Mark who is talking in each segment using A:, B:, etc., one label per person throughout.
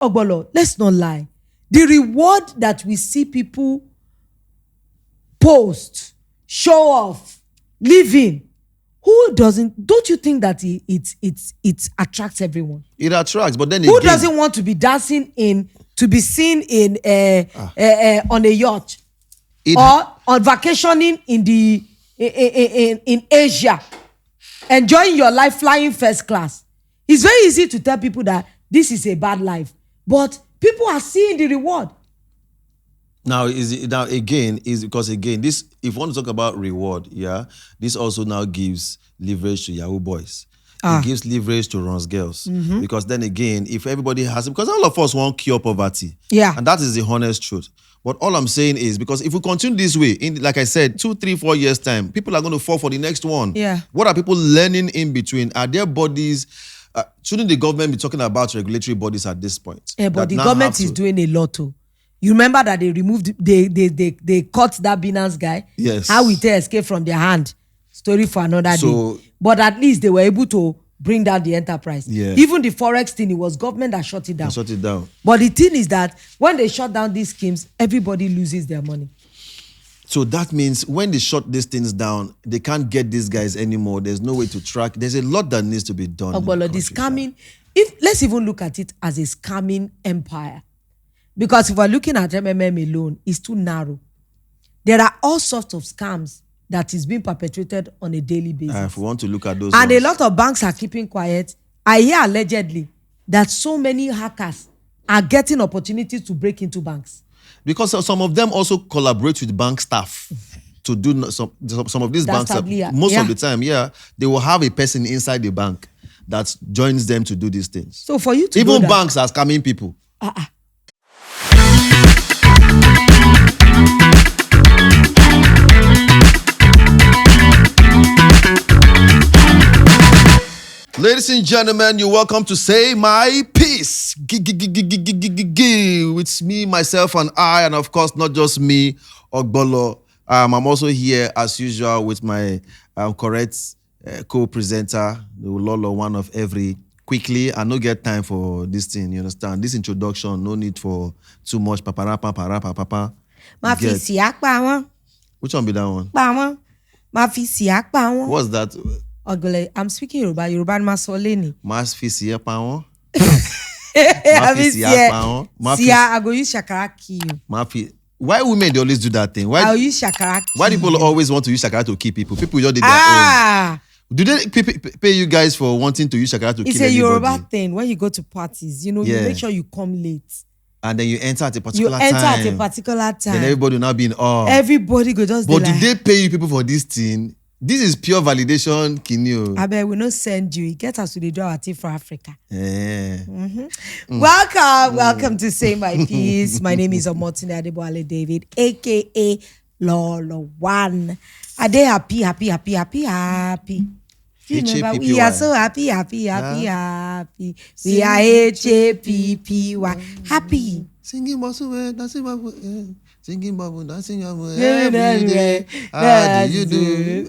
A: Ogbolor, let's not lie. The reward that we see people post, show off, living, who doesn't? Don't you think that it attracts everyone?
B: It attracts, but then
A: who doesn't want to be dancing to be seen in on a yacht or on vacationing in Asia, enjoying your life flying first class? It's very easy to tell people that this is a bad life, but people are seeing the reward.
B: Now because this, if you want to talk about reward, this also now gives leverage to Yahoo boys. It gives leverage to Ron's girls. Because then again, if everybody has it, because all of us want cure poverty.
A: Yeah.
B: And that is the honest truth. But all I'm saying is, because if we continue this way, like I said, 2, 3, 4 years time, people are going to fall for the next one.
A: Yeah.
B: What are people learning in between? Are their bodies... shouldn't the government be talking about regulatory bodies at this point?
A: Yeah, but the government is doing a lot too. You remember that they removed, they caught that Binance guy?
B: Yes.
A: How we escape from their hand. Story for another day. But at least they were able to bring down the enterprise.
B: Yeah.
A: Even the Forex thing, it was government that shut it down. But the thing is that when they shut down these schemes, everybody loses their money.
B: So that means when they shut these things down, they can't get these guys anymore. There's no way to track. There's a lot that needs to be done.
A: Ogbolor, the scamming, let's even look at it as a scamming empire. Because if we're looking at MMM alone, it's too narrow. There are all sorts of scams that is being perpetrated on a daily basis.
B: If we want to look at those
A: and a lot of banks are keeping quiet. I hear allegedly that so many hackers are getting opportunities to break into banks.
B: Because some of them also collaborate with bank staff to do some of these banks. Most of the time, they will have a person inside the bank that joins them to do these things.
A: So for you to
B: even banks are scamming people. Ladies and gentlemen, you're welcome to Say My Piece. It's me, myself, and I, and of course, not just me, Ogbolor. I'm also here, as usual, with my correct co-presenter, Lolo, one of every. Quickly, I don't get time for this thing, you understand? This introduction, no need for too much. Which one be that one? What's that?
A: Ogbolor, I'm speaking Yoruba. Yoruba ma sọ leni.
B: Mas fi siya pa won.
A: I go use shakara kill you.
B: Why women they always do that thing?
A: I'll use shakara.
B: Why people always want to use shakara to kill people? People just did their own. Do they pay you guys for wanting to use shakara to kill anybody?
A: It's a Yoruba thing. When you go to parties, you make sure you come late.
B: And then you enter at a particular time. Then everybody will now be in awe.
A: Everybody go just.
B: But do they pay you people for this thing? This is pure validation, Kinyo.
A: I bet we not send you. Get us to the draw team for Africa. Welcome to Say My Piece. My name is Omotine Adeboale David, aka Lolo One. Are they happy? Remember, we are so happy. We are HAPPY. Happy.
B: Singing Bosu, dancing Babu, singing Babu, dancing every day. How do you do?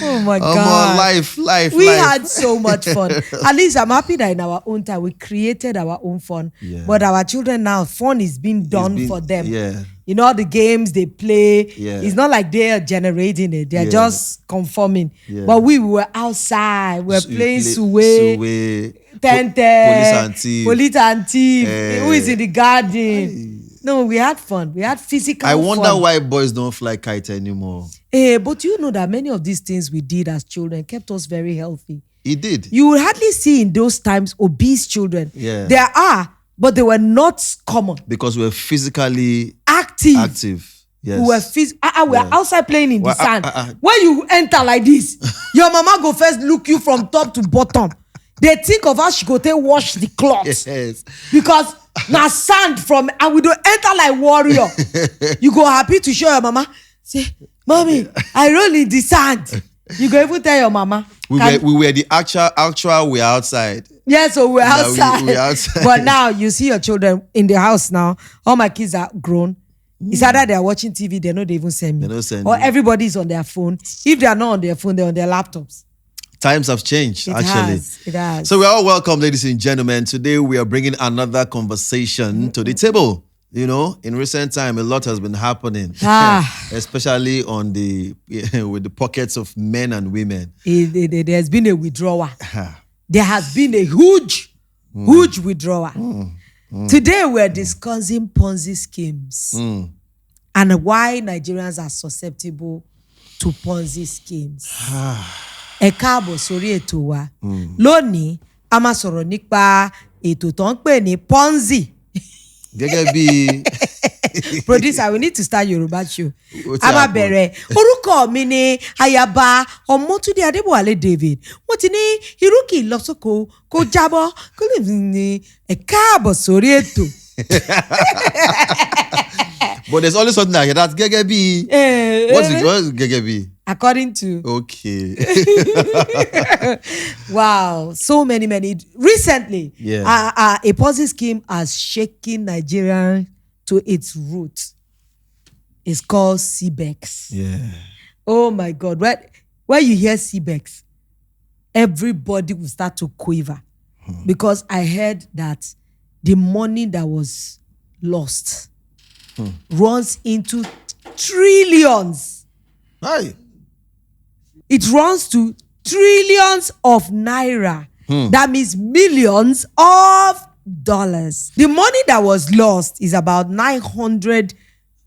A: Oh my God.
B: Life.
A: We had so much fun. At least I'm happy that in our own time, we created our own fun. Yeah. But our children now, fun is being done for them.
B: Yeah.
A: You know, the games they play, it's not like they are generating it. They're just conforming. Yeah. But we were outside. We were playing Suwe, Tente, Police and Thief. Who is in the garden? No, we had fun. We had physical fun.
B: I wonder why boys don't fly kite anymore.
A: But you know that many of these things we did as children kept us very healthy.
B: It did.
A: You will hardly see in those times obese children.
B: Yeah.
A: There are, but they were not common.
B: Because we were physically
A: active.
B: Yes.
A: We were outside playing in the sand. When you enter like this, your mama go first look you from top to bottom. They think of how she go take wash the clothes.
B: Yes.
A: Because now sand and we don't enter like warrior. You go happy to show your mama. Say, mommy, I roll in the sand. You go even tell your mama.
B: We were the actual we are outside.
A: Yeah, so we're outside.
B: We're outside.
A: But now you see your children in the house now. All my kids are grown. It's either they're watching TV, they even send me.
B: They don't send
A: or
B: you.
A: everybody's on their phone. If they are not on their phone, they're on their laptops.
B: Times have changed, actually.
A: It has.
B: So we're all welcome, ladies and gentlemen. Today we are bringing another conversation to the table. You know, in recent time, a lot has been happening, especially on with the pockets of men and women.
A: There's been a withdrawal. There has been a huge withdrawal. Today we're discussing Ponzi schemes and why Nigerians are susceptible to Ponzi schemes. Ẹ káàbọ̀ sórí ètò wa. Lónìí, a máa sọ̀rọ̀ nípa ètò tó ń pè ní Ponzi.
B: Gẹ́gẹ́ bí
A: producer, we need to start Yoruba show. A máa bẹ̀rẹ̀. Orúkọ mi ni Ayaba Ọmọ́túndé Adébọ̀wálé David. Wọ́n ti ní irú kì í lọ sóko kó jábọ́ kó lè ní ẹ káàbọ̀ sórí ètò.
B: But there's always something like that. Gẹ́gẹ́ bí. What's gẹ́gẹ́ bí?
A: According to.
B: Okay.
A: Wow. So many. Recently, a Ponzi scheme has shaken Nigeria to its roots. It's called CBEX.
B: Yeah.
A: Oh my God. When you hear CBEX, everybody will start to quiver. Because I heard that the money that was lost runs into trillions.
B: Hi.
A: It runs to trillions of naira. That means millions of dollars. The money that was lost is about 900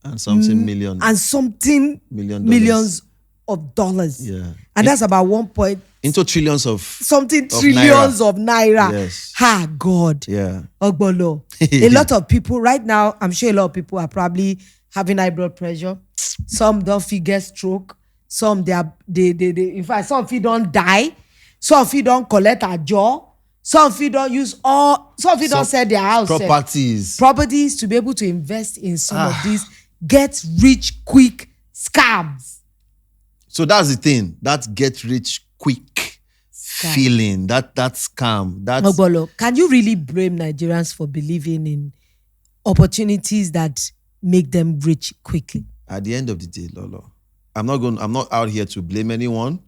B: and something million.
A: And something millions of dollars.
B: Yeah.
A: And that's about 1 point.
B: Into trillions of
A: something trillions
B: naira.
A: Of naira.
B: Yes.
A: Ha, God.
B: Yeah.
A: Ogbolor. A lot of people right now, I'm sure a lot of people are probably having high blood pressure. Some don't get stroke. Some they in fact, some people don't die. Some people don't collect a jaw. Some people don't use some people don't sell their house. Properties to be able to invest in some of these get rich quick scams.
B: So that's the thing. That get rich quick feeling. That scam.
A: Ogbolor, can you really blame Nigerians for believing in opportunities that make them rich quickly?
B: At the end of the day, Lolo, I'm not out here to blame anyone,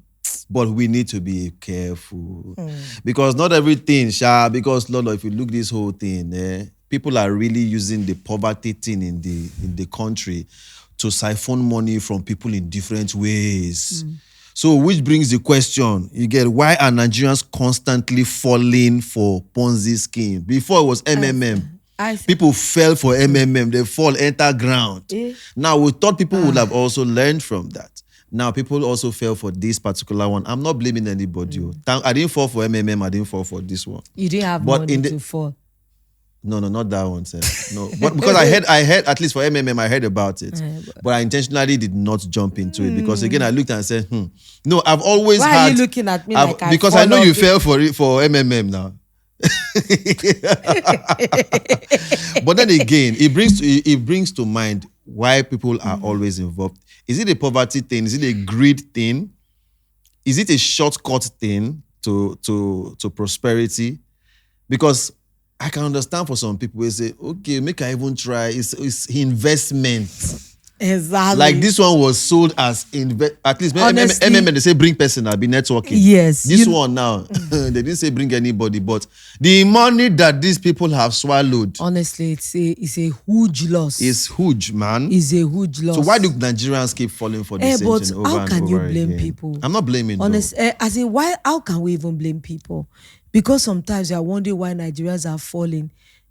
B: but we need to be careful. Because not everything, because Lolo, if you look this whole thing, people are really using the poverty thing in the country to siphon money from people in different ways. So which brings the question, you get, why are Nigerians constantly falling for Ponzi scheme? Before it was MMM. People fell for MMM. They fall, enter ground. Now, we thought people would have also learned from that. Now, people also fell for this particular one. I'm not blaming anybody. I didn't fall for MMM. I didn't fall for this one.
A: You didn't have money to fall.
B: No, not that one, sir. No, but because I heard, at least for MMM, I heard about it. But I intentionally did not jump into it because, again, I looked and said, No, I've always
A: Why are you looking at me like I
B: because I know you fell for MMM now. But then again, it brings to mind why people are always involved. Is it a poverty thing? Is it a greed thing? Is it a shortcut thing to prosperity? Because I can understand for some people who say, okay, make I even try. It's investment.
A: Exactly.
B: Like this one was sold as at least MMM, they say bring person, I'll be networking.
A: Yes.
B: This one now, they didn't say bring anybody, but the money that these people have swallowed.
A: Honestly, it's a huge loss.
B: It's huge, man.
A: It's a huge loss.
B: So why do Nigerians keep falling for this same thing over and over again?
A: How can you blame people?
B: I'm not blaming.
A: Honestly, how can we even blame people? Because sometimes I wonder why Nigerians are falling.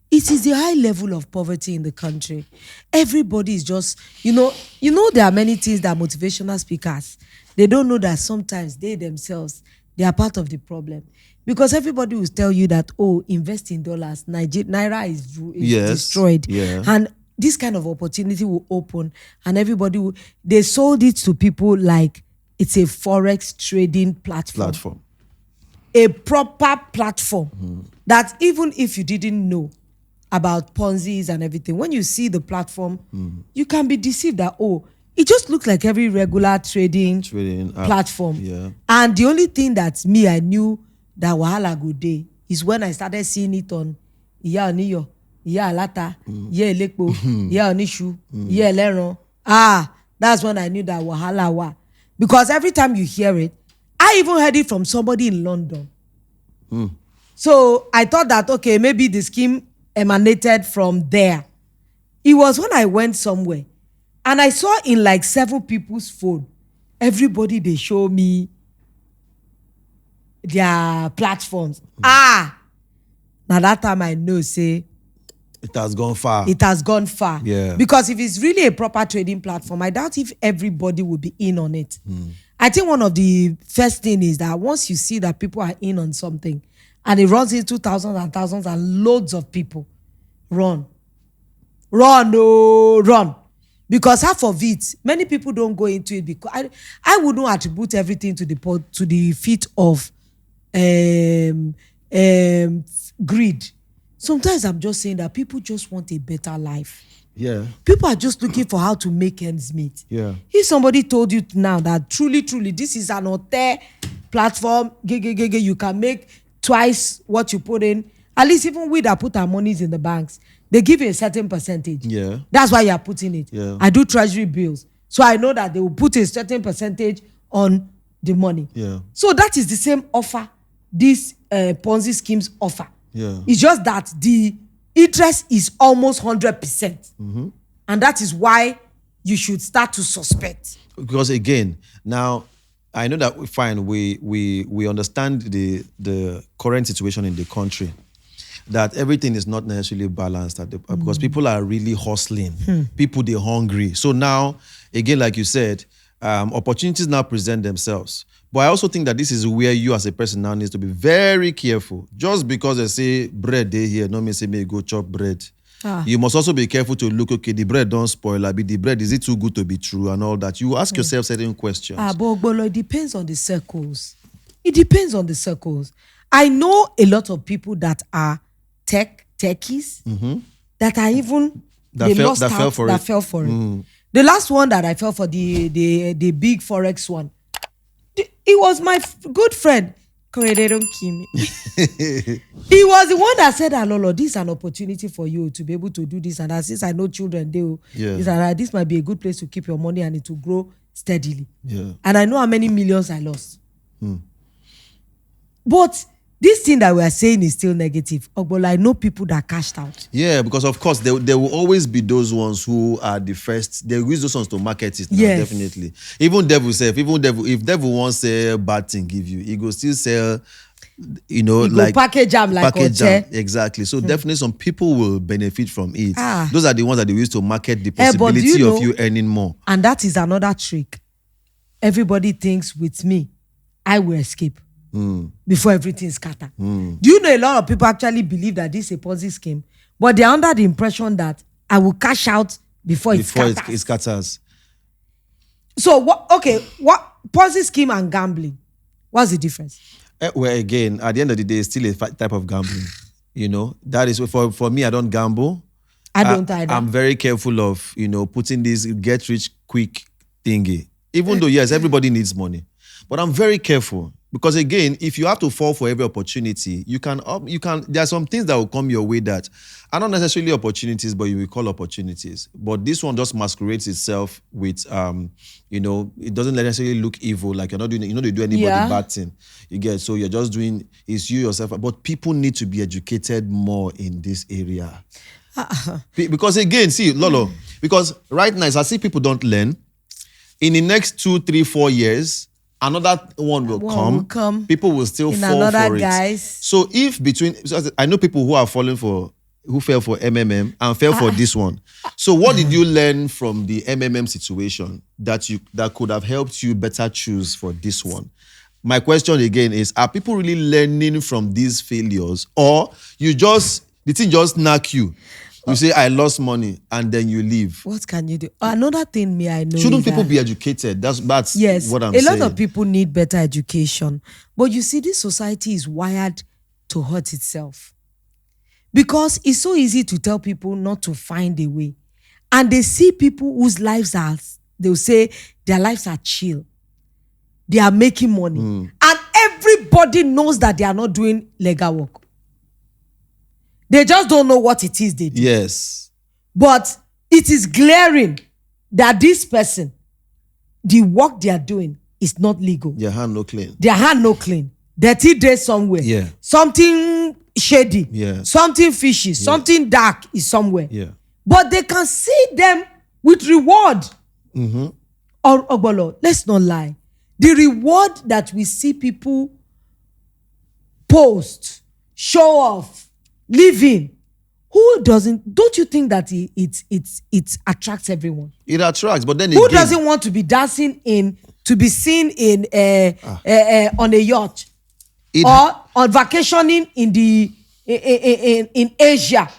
A: It is the high level of poverty in the country. Everybody is just, there are many things that motivational speakers, they don't know that sometimes they themselves, they are part of the problem. Because everybody will tell you that, invest in dollars, Naira is destroyed.
B: Yeah.
A: And this kind of opportunity will open and they sold it to people like it's a forex trading platform. A proper platform that even if you didn't know about Ponzi's and everything, when you see the platform, you can be deceived that, it just looks like every regular trading platform.
B: Yeah.
A: And the only thing that I knew that wahala go dey is when I started seeing it on Iya Oniyo, Iya Alata, Iya Elekpo, Iya Onishu, Iya Eleron. That's when I knew that wahala wa. Because every time you hear it, I even heard it from somebody in London. So I thought that, okay, maybe the scheme emanated from there. It was when I went somewhere and I saw in like 7 people's phone, everybody, they show me their platforms. Now that time I know, say,
B: it has gone far.
A: It has gone far.
B: Yeah.
A: Because if it's really a proper trading platform, I doubt if everybody will be in on it. I think one of the first thing is that once you see that people are in on something and it runs into thousands and thousands and loads of people, run. Because half of it, many people don't go into it because I would not attribute everything to the feet of greed. Sometimes I'm just saying that people just want a better life.
B: Yeah.
A: People are just looking for how to make ends meet.
B: Yeah.
A: If somebody told you now that truly, this is an hotel platform, you can make twice what you put in. At least even we that put our monies in the banks, they give you a certain percentage.
B: Yeah.
A: That's why you are putting it.
B: Yeah.
A: I do treasury bills. So I know that they will put a certain percentage on the money.
B: Yeah.
A: So that is the same offer these Ponzi schemes offer.
B: Yeah.
A: It's just that the interest is almost 100%. And that is why you should start to suspect.
B: Because again, now I know that we understand the current situation in the country, that everything is not necessarily balanced because people are really hustling. People, they're hungry. So now, again, like you said, opportunities now present themselves. But I also think that this is where you as a person now needs to be very careful. Just because they say bread they here, no mean say me go chop bread. You must also be careful to look, okay, the bread don't spoil. The bread, is it too good to be true and all that? You ask yourself certain questions.
A: But Ogbolor, it depends on the circles. It depends on the circles. I know a lot of people that are techies that are even
B: that fell for it.
A: The last one that I fell for, the big Forex one, it was my good friend. They don't kill me. He was the one that said, Lolo, this is an opportunity for you to be able to do this and that. Since I know children, this might be a good place to keep your money and it will grow steadily.
B: Yeah.
A: And I know how many millions I lost. But this thing that we are saying is still negative. Ogbolor, I know people that cashed out.
B: Yeah, because of course there will always be those ones who are the first. They use those ones to market it now, definitely. Even devil self, if devil wants a bad thing give you, he go still sell, like
A: package jam like
B: jam. Exactly. So definitely some people will benefit from it. Those are the ones that they use to market the possibility of you earning more.
A: And that is another trick. Everybody thinks with me, I will escape. Before everything scatters. Do you know a lot of people actually believe that this is a Ponzi scheme, but they're under the impression that I will cash out before it
B: scatters.
A: So what Ponzi scheme and gambling? What's the difference?
B: Well, again, at the end of the day, it's still a type of gambling. That is for me. I don't gamble.
A: I don't either.
B: I'm very careful of putting this get rich quick thingy. Even though yes, everybody needs money, but I'm very careful. Because again, if you have to fall for every opportunity, you can. There are some things that will come your way that are not necessarily opportunities, but you will call opportunities. But this one just masquerades itself with, it doesn't necessarily look evil. Like you're not doing, they do anybody bad thing. You get, so you're just doing, it's you yourself. But people need to be educated more in this area. Because again, see, Lolo, because right now, I see people don't learn. In the next 2, 3, 4 years, another one will come. People will still fall for it.
A: Guys.
B: So if I know people who fell for MMM and fell for this one. So what did you learn from the MMM situation that could have helped you better choose for this one? My question again is, are people really learning from these failures, or the thing just knock you? You say, I lost money, and then you leave.
A: What can you do? Another thing I know.
B: Shouldn't people be educated? That's what I'm saying.
A: A lot of people need better education. But you see, this society is wired to hurt itself. Because it's so easy to tell people not to find a way. And they see people whose lives they'll say their lives are chill. They are making money. And everybody knows that they are not doing legal work. They just don't know what it is they do.
B: Yes.
A: But it is glaring that this person, the work they are doing is not legal.
B: Their hand no clean.
A: Their hand no clean. Dirty day somewhere.
B: Yeah.
A: Something shady.
B: Yeah.
A: Something fishy. Yeah. Something dark is somewhere.
B: Yeah.
A: But they can see them with reward.
B: Mm-hmm.
A: Or Ogbolor, let's not lie. The reward that we see people post, show off, live in, who doesn't? Don't you think that it attracts everyone?
B: It attracts, but then
A: who doesn't want to be dancing to be seen in on a yacht or on vacationing in Asia,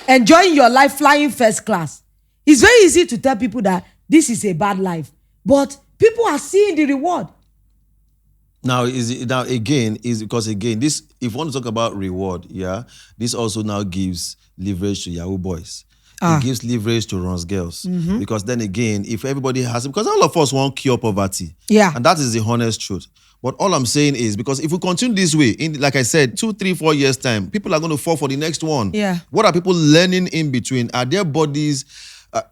A: enjoying your life flying first class? It's very easy to tell people that this is a bad life, but people are seeing the reward.
B: Now because this, if you want to talk about reward, this also now gives leverage to Yahoo boys. It gives leverage to Runs girls. Mm-hmm. Because then again, if everybody has it, because all of us want cure poverty.
A: Yeah.
B: And that is the honest truth. But all I'm saying is, because if we continue this way, like I said, 2, 3, 4 years time, people are going to fall for the next one.
A: Yeah.
B: What are people learning in between? Are their bodies?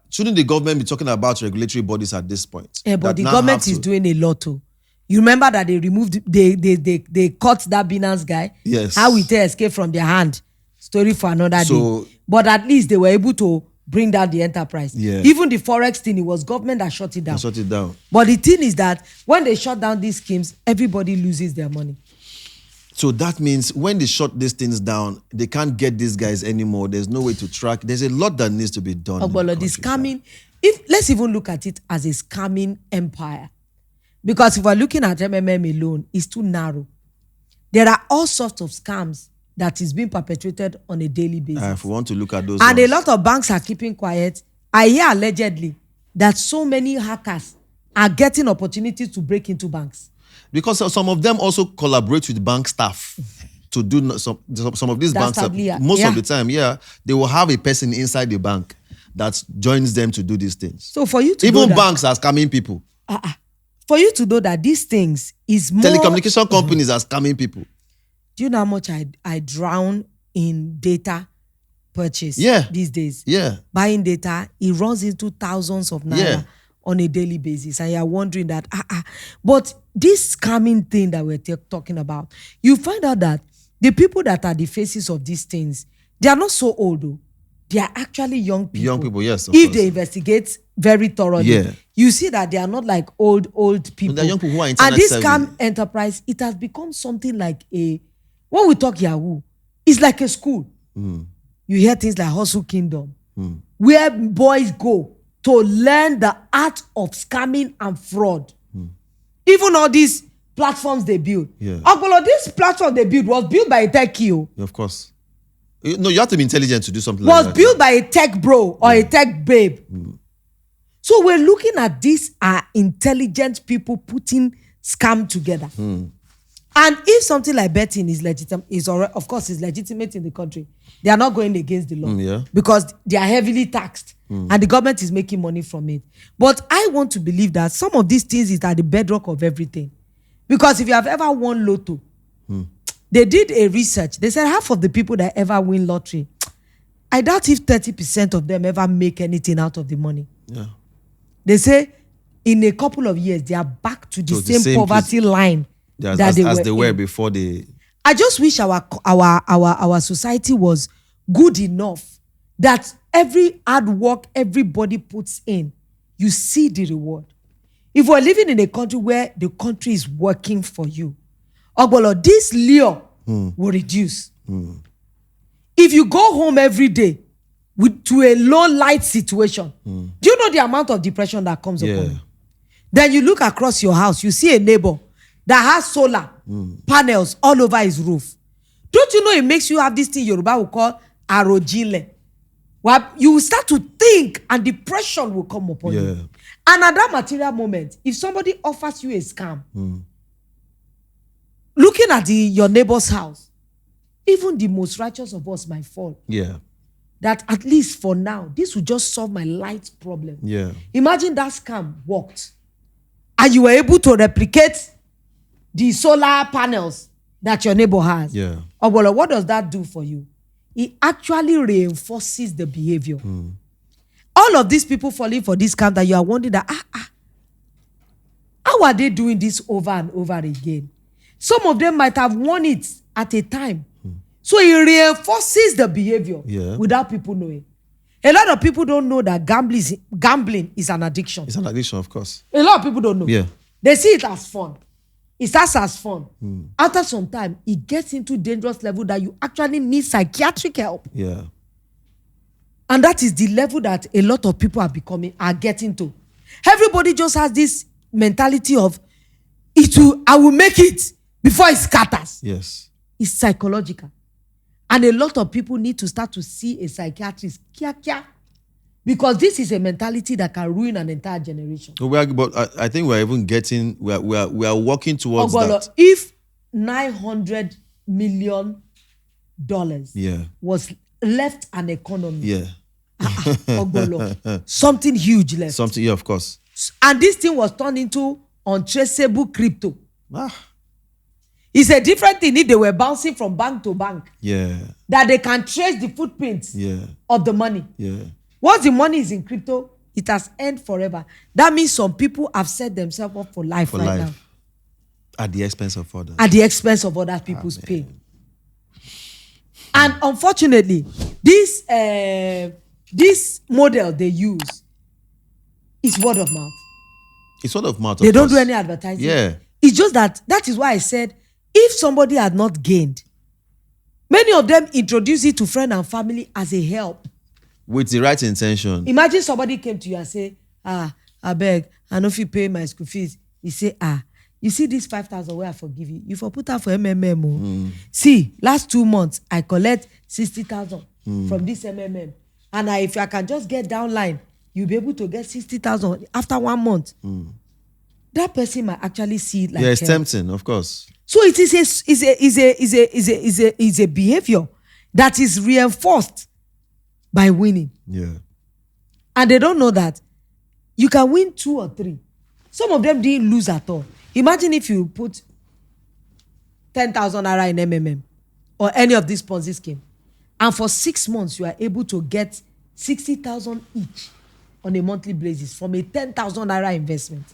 B: Shouldn't the government be talking about regulatory bodies at this point?
A: Yeah, but the government is doing a lot too. You remember that they removed, they caught that Binance guy?
B: Yes.
A: How we escape from their hand. Story for another day. But at least they were able to bring down the enterprise.
B: Yeah.
A: Even the Forex thing, it was government that shut it down. But the thing is that when they shut down these schemes, everybody loses their money.
B: So that means when they shut these things down, they can't get these guys anymore. There's no way to track. There's a lot that needs to be done.
A: Ogbolor, the scamming, let's even look at it as a scamming empire. Because if we're looking at MMM alone, it's too narrow. There are all sorts of scams that is being perpetrated on a daily basis.
B: If we want to look at those
A: and a lot of banks are keeping quiet. I hear allegedly that so many hackers are getting opportunities to break into banks.
B: Because some of them also collaborate with bank staff to do some of these banks. Most of the time, they will have a person inside the bank that joins them to do these things.
A: So for you to
B: even banks are scamming people.
A: For you to know that these things is more...
B: Telecommunication companies are scamming people.
A: Do you know how much I drown in data purchase these days?
B: Yeah.
A: Buying data, it runs into thousands of naira on a daily basis. And you're wondering that, But this scamming thing that we're talking about, you find out that the people that are the faces of these things, they are not so old though. They are actually young people.
B: Young people, yes.
A: If they investigate very thoroughly, you see that they are not like old people.
B: They're young people who are internet
A: and this
B: savvy.
A: scam enterprise, it has become something like when we talk Yahoo, it's like a school. You hear things like Hustle Kingdom, where boys go to learn the art of scamming and fraud. Even all these platforms they build. Ogbolor, this platform they build was built by a techie.
B: Of course. No, you have to be intelligent to do something like that.
A: Was built by a tech bro or a tech babe. So we're looking at these are intelligent people putting scam together. And if something like betting is legitimate, of course is legitimate in the country, they are not going against the law because they are heavily taxed and the government is making money from it. But I want to believe that some of these things is at the bedrock of everything. Because if you have ever won Lotto, they did a research. They said half of the people that ever win lottery, I doubt if 30% of them ever make anything out of the money.
B: Yeah.
A: They say in a couple of years, they are back to the same poverty line
B: as they were before they...
A: I just wish our society was good enough that every hard work everybody puts in, you see the reward. If we're living in a country where the country is working for you, Ogbolor, this lure will reduce. If you go home every day to a low light situation, do you know the amount of depression that comes upon you? Then you look across your house, you see a neighbor that has solar panels all over his roof. Don't you know it makes you have this thing Yoruba will call arojile? Well, you will start to think and depression will come upon you. And at that material moment, if somebody offers you a scam, looking at your neighbor's house, even the most righteous of us might fall. That at least for now, this will just solve my light problem. Imagine that scam worked. And you were able to replicate the solar panels that your neighbor has. Ogbolor, what does that do for you? It actually reinforces the behavior. All of these people falling for this scam that you are wondering that, How are they doing this over and over again? Some of them might have won it at a time. So it reinforces the behavior without people knowing. A lot of people don't know that gambling is an addiction.
B: It's an addiction, of course.
A: A lot of people don't know.
B: Yeah.
A: They see it as fun. It starts as fun. After some time, it gets into dangerous level that you actually need psychiatric help.
B: Yeah.
A: And that is the level that a lot of people are getting to. Everybody just has this mentality of I will make it before it scatters.
B: Yes.
A: It's psychological. And a lot of people need to start to see a psychiatrist. Because this is a mentality that can ruin an entire generation.
B: But I think we're even getting, we are working towards
A: Ogbolor,
B: that.
A: If $900 million was left an economy, Ogbolor, something huge left.
B: Something, yeah, of course.
A: And this thing was turned into untraceable crypto. It's a different thing if they were bouncing from bank to bank.
B: Yeah.
A: That they can trace the footprints of the money.
B: Yeah.
A: Once the money is in crypto, it has earned forever. That means some people have set themselves up for life now.
B: At the expense of others.
A: At the expense of other people's pain. And unfortunately, this model they use is word of mouth.
B: It's word of mouth.
A: They don't do any advertising.
B: Yeah.
A: It's just that is why I said, if somebody had not gained, many of them introduce it to friend and family as a help.
B: With the right intention.
A: Imagine somebody came to you and say, I beg, I know if you pay my school fees. You say, you see this 5,000 where I forgive you. You for put out for MMM. See, last 2 months, I collect 60,000 from this MMM. And if I can just get down line, you'll be able to get 60,000 after 1 month. That person might actually see it like
B: it's tempting, of course.
A: So it is a behavior that is reinforced by winning.
B: Yeah.
A: And they don't know that you can win 2 or 3. Some of them didn't lose at all. Imagine if you put 10,000 naira in MMM or any of these Ponzi scheme, and for 6 months you are able to get 60,000 each on a monthly basis from a 10,000 naira investment.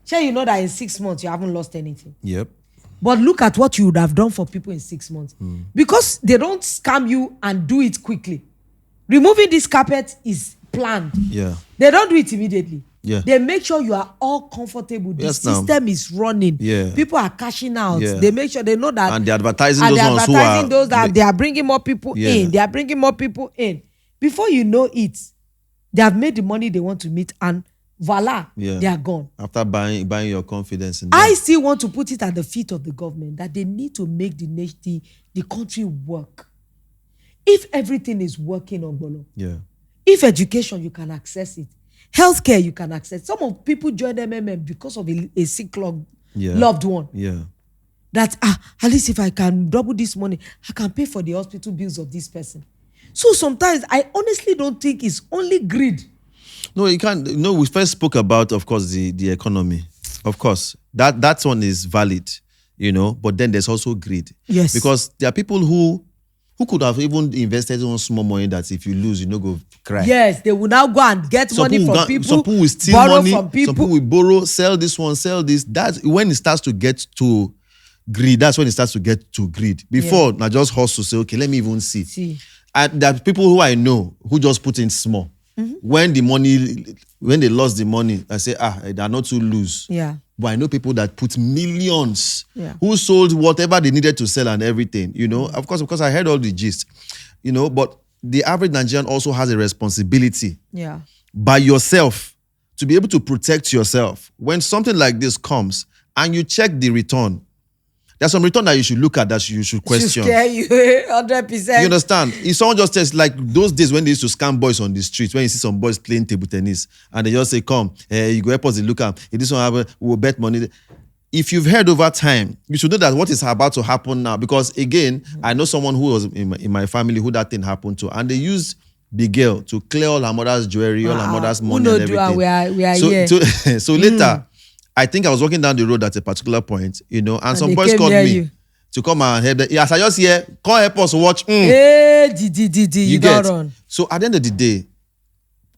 A: Sure, you know that in 6 months you haven't lost anything.
B: Yep.
A: But look at what you would have done for people in 6 months. Because they don't scam you and do it quickly. Removing this carpet is planned.
B: Yeah.
A: They don't do it immediately.
B: Yeah.
A: They make sure you are all comfortable. The system is running.
B: Yeah.
A: People are cashing out.
B: Yeah.
A: They make sure they know that.
B: And they're advertising those
A: that they are bringing more people in. They are bringing more people in. Before you know it, they have made the money they want to meet, and voila, they are gone.
B: After buying your confidence in them.
A: I still want to put it at the feet of the government that they need to make the country work. If everything is working, Ogbolor, if education, you can access it. Healthcare, you can access. Some of people join MMM because of a sick loved one.
B: Yeah.
A: That, at least if I can double this money, I can pay for the hospital bills of this person. So sometimes I honestly don't think it's only greed.
B: No, you can't. No, we first spoke about, of course, the economy. Of course, that one is valid, but then there's also greed.
A: Yes.
B: Because there are people who could have even invested on small money that if you lose, you go cry.
A: Yes, they will now go and get money from people.
B: Some people will steal money. From people. Some people will borrow, sell this one, sell this. That's when it starts to get to greed. That's when it starts to get to greed. Before, now just hustle, say, okay, let me even see. And there are people who I know who just put in small. When they lost the money, I say, they are not to lose.
A: Yeah.
B: But I know people that put millions, who sold whatever they needed to sell and everything, Of course, because I heard all the gist, but the average Nigerian also has a responsibility by yourself to be able to protect yourself. When something like this comes and you check the return, there's some return that you should look at that you should question.
A: Should scare you 100%.
B: You understand? If someone just says, like those days when they used to scam boys on the street, when you see some boys playing table tennis, and they just say, come, you go help us to look at, if this one happen, we'll bet money. If you've heard over time, you should know that what is about to happen now. Because again, I know someone who was in my family who that thing happened to, and they used big girl to clear all her mother's jewelry, all her mother's money and everything.
A: We are here.
B: So later, I think I was walking down the road at a particular point, and some boys called me to come and help them. Yes, I just hear, come help us watch.
A: Hey, you don't run.
B: So at the end of the day,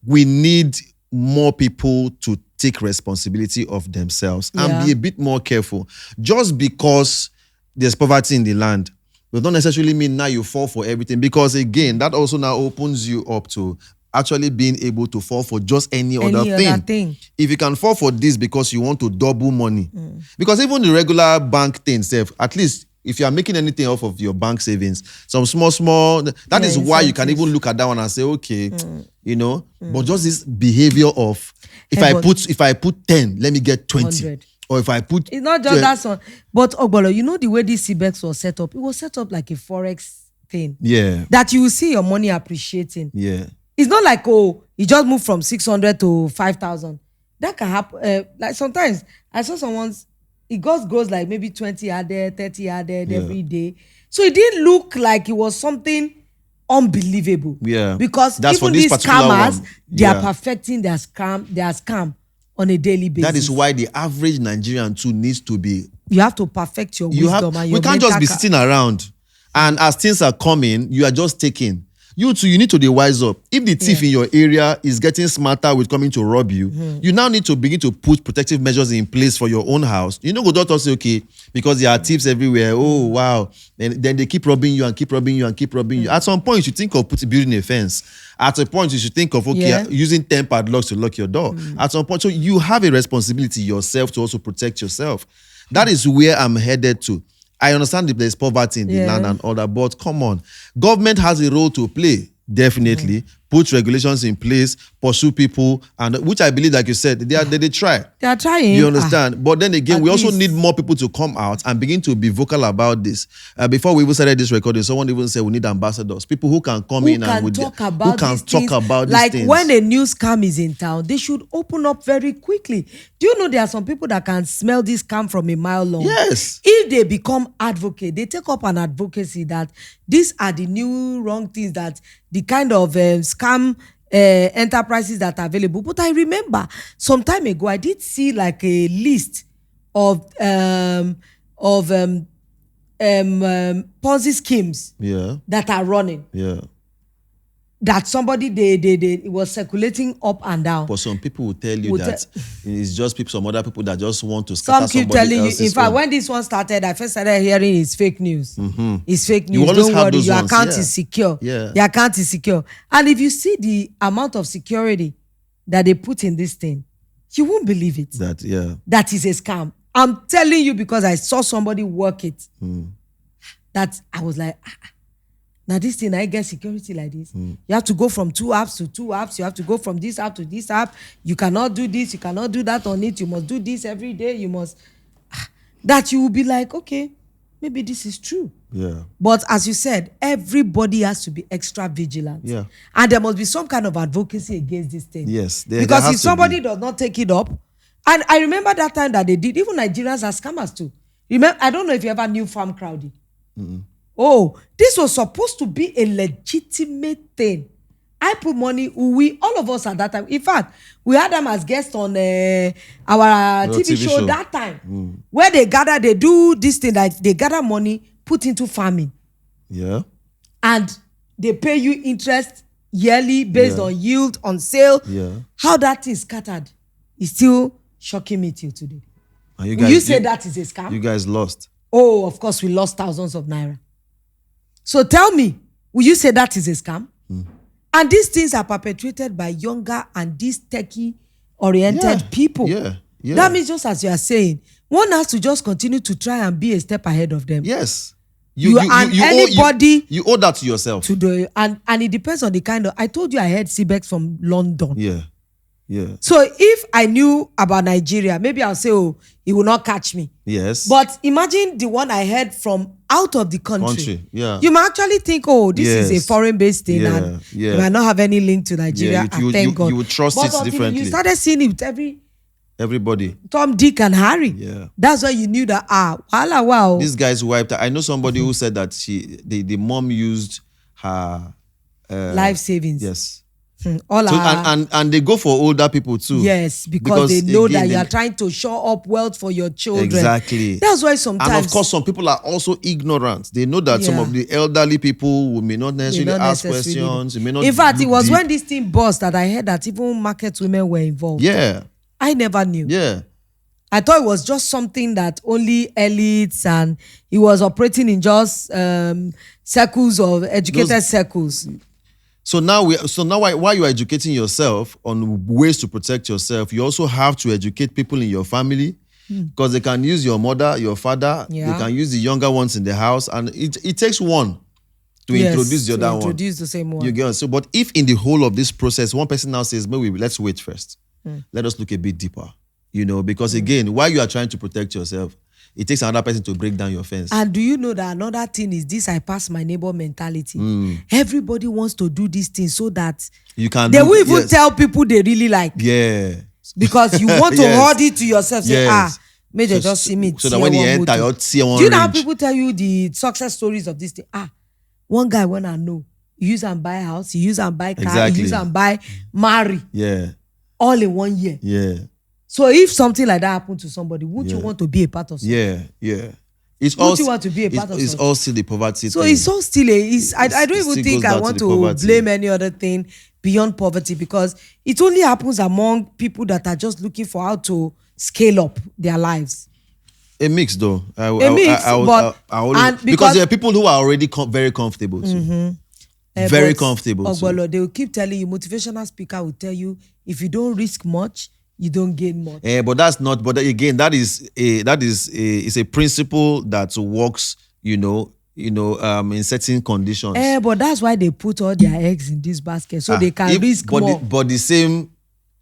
B: we need more people to take responsibility of themselves and be a bit more careful. Just because there's poverty in the land does not necessarily mean now you fall for everything, because again, that also now opens you up to actually being able to fall for just any other thing. If you can fall for this because you want to double money, because even the regular bank thing, at least if you are making anything off of your bank savings, some small, that is why you can even look at that one and say, okay, but just this behavior of if I put 10, let me get 20. 100. Or if I put...
A: It's not just that one. But Ogbolor, the way this CBEX was set up, it was set up like a forex thing.
B: Yeah.
A: That you will see your money appreciating.
B: Yeah.
A: It's not like, you just moved from 600 to 5,000. That can happen. Like sometimes, I saw someone's, it goes like maybe 20 added, 30 added every day. So it didn't look like it was something unbelievable.
B: Yeah.
A: Because
B: that's
A: even these scammers, they are perfecting their scam on a daily basis.
B: That is why the average Nigerian too needs to be...
A: You have to perfect your wisdom and your...
B: We can't just be sitting around. And as things are coming, you are just taking. You too, you need to be wise up. If the thief in your area is getting smarter with coming to rob you, you now need to begin to put protective measures in place for your own house. You know, go doctor say, okay, because there are thieves everywhere. Oh, wow. And then they keep robbing you and keep robbing you and keep robbing you. At some point, you should think of building a fence. At a point, you should think of, using 10 padlocks to lock your door. At some point, so you have a responsibility yourself to also protect yourself. That is where I'm headed to. I understand if there's poverty in the land and all that, but come on. Government has a role to play, definitely. Put regulations in place, pursue people, and which I believe, like you said, they try.
A: They are trying.
B: You understand? But then again, we also need more people to come out and begin to be vocal about this. Before we even started this recording, someone even said we need ambassadors, people who can come in and who can talk about these things.
A: Like when a new scam is in town, they should open up very quickly. Do you know there are some people that can smell this scam from a mile long?
B: Yes.
A: If they become advocate, they take up an advocacy that these are the new wrong things, that the kind of scam enterprises that are available. But I remember some time ago, I did see like a list of Ponzi schemes that are running.
B: Yeah.
A: That somebody it was circulating up and down.
B: But some people will tell you that it's just some other people that just want to scatter
A: some keep telling you. In fact, when this one started, I first started hearing it's fake news. It's fake news. Don't worry, your account is secure.
B: Yeah.
A: Your account is secure. And if you see the amount of security that they put in this thing, you won't believe it. That is a scam. I'm telling you, because I saw somebody work it. That I was like, now this thing, I get security like this. You have to go from 2 apps to 2 apps. You have to go from this app to this app. You cannot do this. You cannot do that on it. You must do this every day. You must... That you will be like, okay, maybe this is true.
B: Yeah.
A: But as you said, everybody has to be extra vigilant.
B: Yeah.
A: And there must be some kind of advocacy against this thing.
B: Yes.
A: Because if somebody does not take it up, and I remember that time that they did, even Nigerians are scammers too. Remember, I don't know if you ever knew Farm Crowdy. Oh, this was supposed to be a legitimate thing. I put money, all of us at that time. In fact, we had them as guests on our TV show that time. Where they do this thing, like they gather money, put into farming.
B: Yeah.
A: And they pay you interest yearly based on yield, on sale.
B: Yeah.
A: How that is scattered is still shocking me till today.
B: And you
A: guys, will you say that is a scam?
B: You guys lost.
A: Oh, of course, we lost thousands of naira. So tell me, will you say that is a scam? And these things are perpetrated by younger and these techie-oriented people.
B: Yeah.
A: That means, just as you are saying, one has to just continue to try and be a step ahead of them.
B: Yes.
A: You owe
B: that to yourself.
A: And it depends on the kind of... I told you I heard CBEX from London.
B: Yeah.
A: So if I knew about Nigeria, maybe I'll say, oh, he will not catch me.
B: Yes.
A: But imagine the one I heard from out of the country.
B: Yeah.
A: You might actually think, oh, this is a foreign-based thing, and you might not have any link to Nigeria. Thank God.
B: You would trust it differently.
A: You started seeing it with
B: everybody.
A: Tom, Dick, and Harry.
B: Yeah.
A: That's why you knew that, wow.
B: These guys wiped out. I know somebody who said that the mom used her...
A: life savings.
B: Yes. And they go for older people too.
A: Yes, because they know that you are trying to show up wealth for your children.
B: Exactly.
A: That's why sometimes...
B: And of course, some people are also ignorant. They know that some of the elderly people may not necessarily ask questions. May not.
A: In fact, it was when this thing burst that I heard that even market women were involved.
B: Yeah.
A: I never knew.
B: Yeah.
A: I thought it was just something that only elites, and he was operating in just circles of educated circles.
B: So now while you are educating yourself on ways to protect yourself, you also have to educate people in your family, because they can use your mother, your father, they can use the younger ones in the house, and it takes one to introduce the other one.
A: Introduce the same one.
B: You get it? So, but if in the whole of this process, one person now says, maybe let's wait first. Let us look a bit deeper. Because again, while you are trying to protect yourself, it takes another person to break down your fence.
A: And do you know that another thing is this I pass my neighbor mentality? Everybody wants to do this thing so that
B: you can.
A: They will even tell people they really like.
B: Yeah.
A: Because you want to hold it to yourself. Say, may they just see me.
B: So that when you enter your tier one,
A: do you know how people tell you the success stories of this thing? One guy when I know, he use and buy a house, he use and buy a car, he use and buy, marry.
B: Yeah.
A: All in 1 year.
B: Yeah.
A: So if something like that happened to somebody, would you want to be a part of something?
B: Yeah.
A: Would you want to be a part of something?
B: It's all still the poverty
A: so
B: thing.
A: It's all still I don't even think I want to blame any other thing beyond poverty, because it only happens among people that are just looking for how to scale up their lives.
B: A mix though. Because there are people who are already very comfortable too. Very comfortable.
A: Ogbolor, they will keep telling you, motivational speaker will tell you, if you don't risk much, you don't gain much.
B: But that's not. But again, that is a principle that works. In certain conditions.
A: But that's why they put all their eggs in this basket, so they can risk more.
B: But the same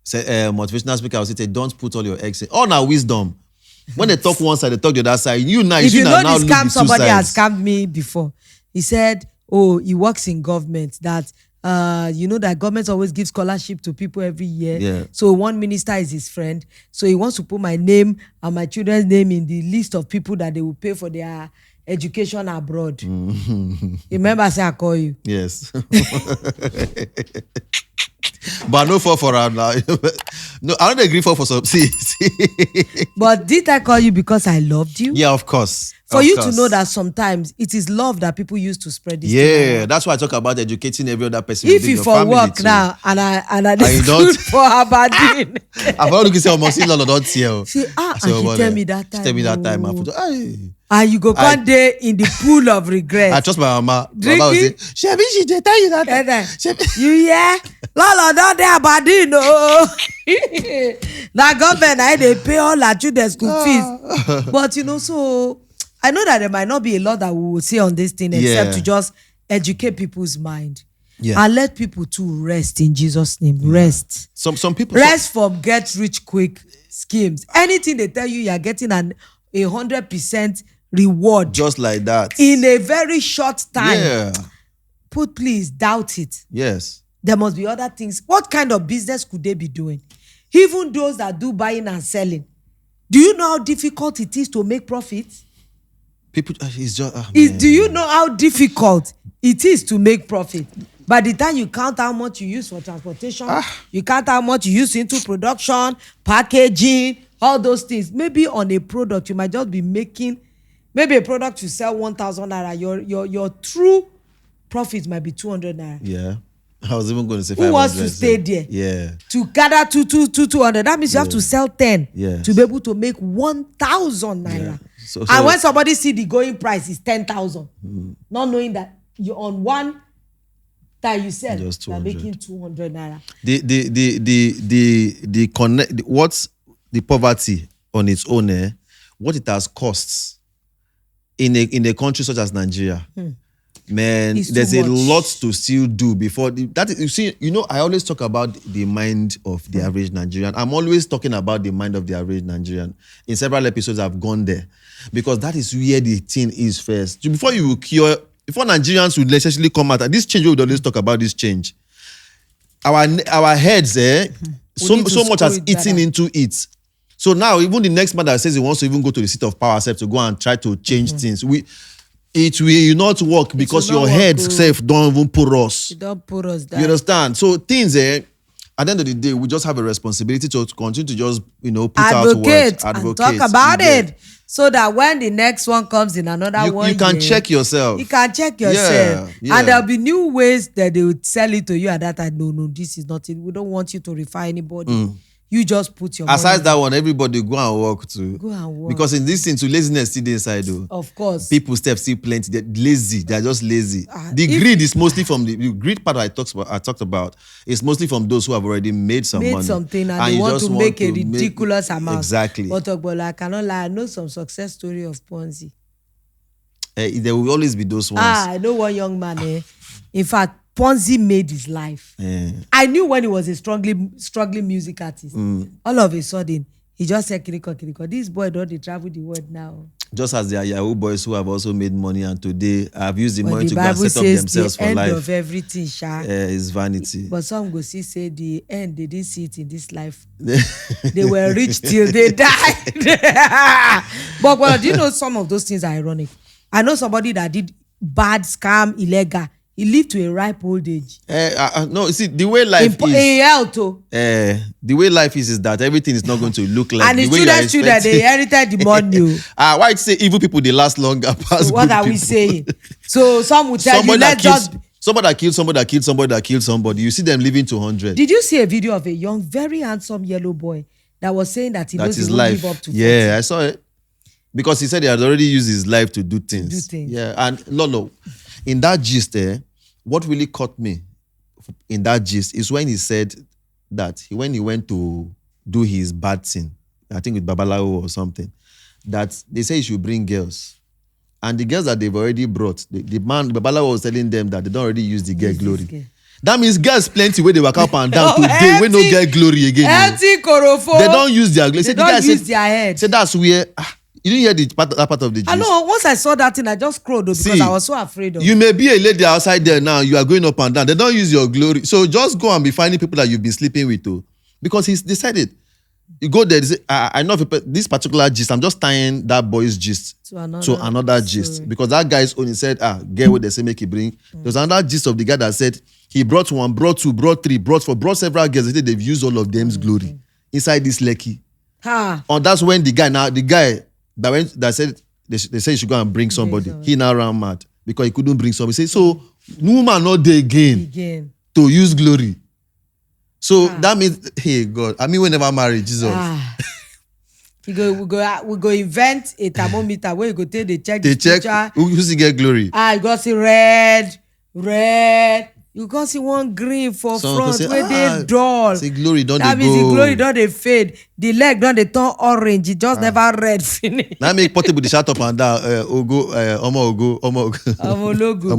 B: motivational speaker will say, don't put all your eggs in. All our wisdom. When they talk one side, they talk the other side. If you know this scam,
A: somebody has scammed me before. He said, he works in government, that that government always gives scholarship to people every year.
B: Yeah.
A: So one minister is his friend. So he wants to put my name and my children's name in the list of people that they will pay for their education abroad. Remember I said I call you?
B: Yes. But no fall for her now. No, I don't agree for some. See.
A: But did I call you because I loved you?
B: Yeah, of course.
A: For you to know that sometimes it is love that people use to spread this.
B: Yeah, that's why I talk about educating every other person.
A: If you for work too. Now and I
B: don't
A: for Aberdeen.
B: I'm not looking say almost in Lolo don't tell.
A: She tell me that time.
B: Tell me that time.
A: And you go one day in the pool of regret.
B: I trust my mama.
A: Drinking.
B: Mama will say, she did tell you that.
A: You hear? Lolo don't dey Aberdeen no. That government they pay all our children's school fees. But so I know that there might not be a lot that we will say on this thing except to just educate people's mind. Yeah. And let people to rest in Jesus' name. Rest.
B: Some people
A: rest from get rich quick schemes. Anything they tell you, are getting 100% reward.
B: Just like that.
A: In a very short time.
B: Yeah.
A: Please doubt it.
B: Yes.
A: There must be other things. What kind of business could they be doing? Even those that do buying and selling. Do you know how difficult it is to make profits?
B: People, it's just.
A: Do you know how difficult it is to make profit? By the time you count how much you use for transportation, you count how much you use into production, packaging, all those things. Maybe on a product, you might just be making, maybe a product you sell 1,000 naira. Your true profit might be 200 naira.
B: Yeah. I was even going to say
A: 500. Who wants to stay there?
B: Yeah.
A: To gather 200. That means you have to sell 10 to be able to make 1,000 naira. Yeah. So, and when somebody see the going price is 10,000, not knowing that you're on one that you sell, you're making 200 naira.
B: What's the poverty on its own? What it has costs in a country such as Nigeria. Man, there's a lot to still do before I always talk about the mind of the average Nigerian. I'm always talking about the mind of the average Nigerian. In several episodes, I've gone there because that is where the thing is first. Before Nigerians would necessarily come out, and this change, we would always talk about this change. Our heads, so much has eaten into it. So now, even the next man that says he wants to even go to the seat of power, to go and try to change things, it will not work because your head self don't even put us.
A: You don't put us down.
B: You understand? So things, at the end of the day, we just have a responsibility to continue to just, put out words.
A: Advocate and talk about it. So that when the next one comes in another one,
B: you can check yourself.
A: You can check yourself. Yeah. And there'll be new ways that they would sell it to you at that time. No, this is not it. We don't want you to refer anybody. You just put your
B: aside
A: money.
B: that one, everybody go and work too.
A: Go and work.
B: Because in this thing, to laziness still inside though.
A: Of course.
B: People still plenty. They're lazy. They're just lazy. The greed is mostly from the greed part I talked about. It's mostly from those who have already made money.
A: Something and they want to make a ridiculous amount.
B: Exactly.
A: But Ogbolor, I cannot lie. I know some success story of Ponzi.
B: There will always be those ones.
A: I know one young man. In fact, Ponzi made his life. I knew when he was a struggling music artist. All of a sudden, he just said, Kiriko, this boy don't travel the world now.
B: Just as there are Yahoo boys who have also made money and today have used the money to go and set up themselves for life. The end of
A: everything,
B: is vanity.
A: But some go say the end, they didn't see it in this life. They were rich till they died. But well, do you know some of those things are ironic? I know somebody that did bad, scam, illegal. He lived to a ripe old age.
B: No, see, the way life is... the way life is that everything is not going to look like
A: and
B: the way you are expecting.
A: And they inherited the money.
B: Why you say evil people, they last longer past
A: so what are we saying? So some would tell you, let's just...
B: Somebody that killed somebody that killed somebody that killed somebody. You see them living to 100.
A: Did you see a video of a young, very handsome yellow boy that was saying that he knows he won't live up to 40?
B: Yeah, I saw it. Because he said he had already used his life to do things. Yeah, and Lolo... In that gist, what really caught me in that gist is when he said that when he went to do his bad thing, I think with Babalawo or something, that they say he should bring girls. And the girls that they've already brought, the man, Babalawo was telling them that they don't already use the girl glory. That means girls plenty where they work up and down today when no get glory again.
A: Empty korofo.
B: They don't use their glory.
A: They don't use their head.
B: So that's where... You didn't hear that part of the gist.
A: I know. Once I saw that thing, I just scrolled because I was so afraid of it.
B: You may be a lady outside there now. You are going up and down. They don't use your glory. So just go and be finding people that you've been sleeping with too. Because he's decided. You go there, say, I know this particular gist. I'm just tying that boy's gist to another gist. Because that guy's only said, get what they say make he bring. There's another gist of the guy that said, he brought one, brought two, brought three, brought four, brought several girls. They said they've used all of them's glory inside this lekki. And that's when the guy that said they say you should go and bring somebody. He now ran mad because he couldn't bring somebody. He said, so no man not there again to use glory. So that means, hey God, I mean we never married, Jesus.
A: We go invent a thermometer where you go take the check.
B: They check who's get glory.
A: You go see red. You go see one green for front where they dull.
B: See glory don't
A: that
B: they
A: means
B: go.
A: The glory don't they fade. The leg don't they turn orange. It just never red finish.
B: Now make Portable the shout up and down. Omo logo.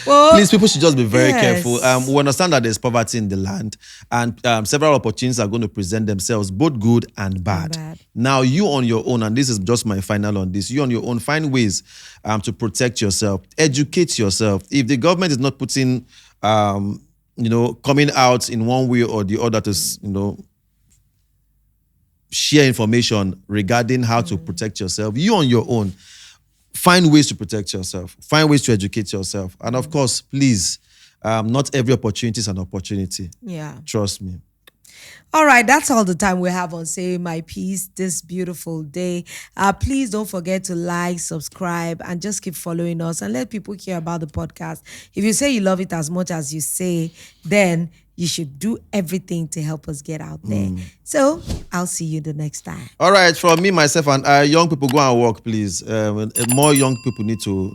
B: Well, please, people should just be very careful. We understand that there's poverty in the land, and several opportunities are going to present themselves, both good and bad. Now, you on your own, and this is just my final on this. You on your own, find ways to protect yourself, educate yourself. If the government is not putting, coming out in one way or the other to, share information regarding how to protect yourself, you on your own, find ways to protect yourself, find ways to educate yourself. And of course, please, not every opportunity is an opportunity.
A: Yeah.
B: Trust me.
A: All right, that's all the time we have on Say My Piece this beautiful day. Please don't forget to like, subscribe, and just keep following us and let people hear about the podcast. If you say you love it as much as you say, then you should do everything to help us get out there. So I'll see you the next time. All right, from me, myself, and young people, go and work, please. More young people need to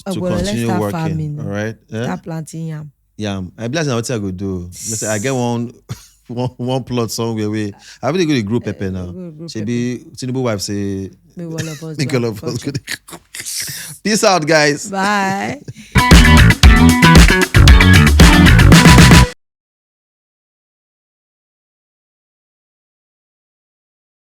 A: continue working. Farming. All right, start planting yam.
B: Yam. I bless you. What I go do? I get one plot somewhere where I really go to group pepper now. She be Tinubu wife say make all of us. Peace out, guys.
A: Bye.